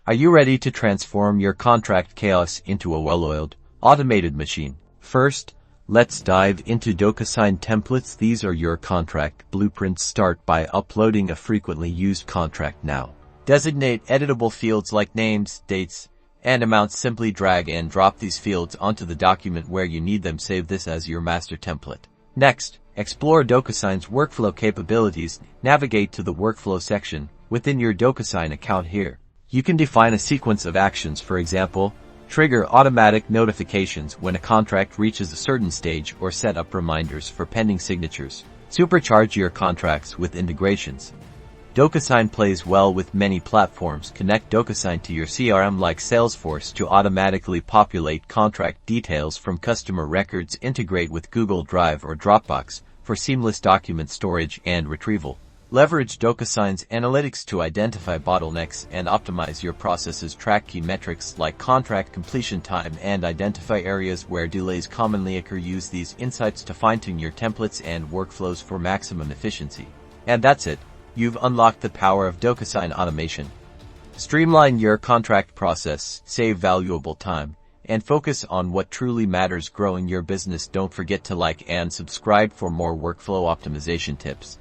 Are you ready to transform your contract chaos into a well-oiled, automated machine? First, let's dive into DocuSign Templates. These are your contract blueprints. Start by uploading a frequently used contract now. Designate editable fields like names, dates, and amounts. Simply drag and drop these fields onto the document where you need them. Save this as your master template. Next, explore DocuSign's workflow capabilities. Navigate to the workflow section within your DocuSign account. Here, you can define a sequence of actions. For example, trigger automatic notifications when a contract reaches a certain stage, or set up reminders for pending signatures. Supercharge your contracts with integrations. DocuSign plays well with many platforms. Connect DocuSign to your CRM like Salesforce to automatically populate contract details from customer records. Integrate with Google Drive or Dropbox for seamless document storage and retrieval. Leverage DocuSign's analytics to identify bottlenecks and optimize your processes. Track key metrics like contract completion time and identify areas where delays commonly occur. Use these insights to fine-tune your templates and workflows for maximum efficiency. And that's it. You've unlocked the power of DocuSign Automation. Streamline your contract process, save valuable time, and focus on what truly matters: growing your business. Don't forget to like and subscribe for more workflow optimization tips.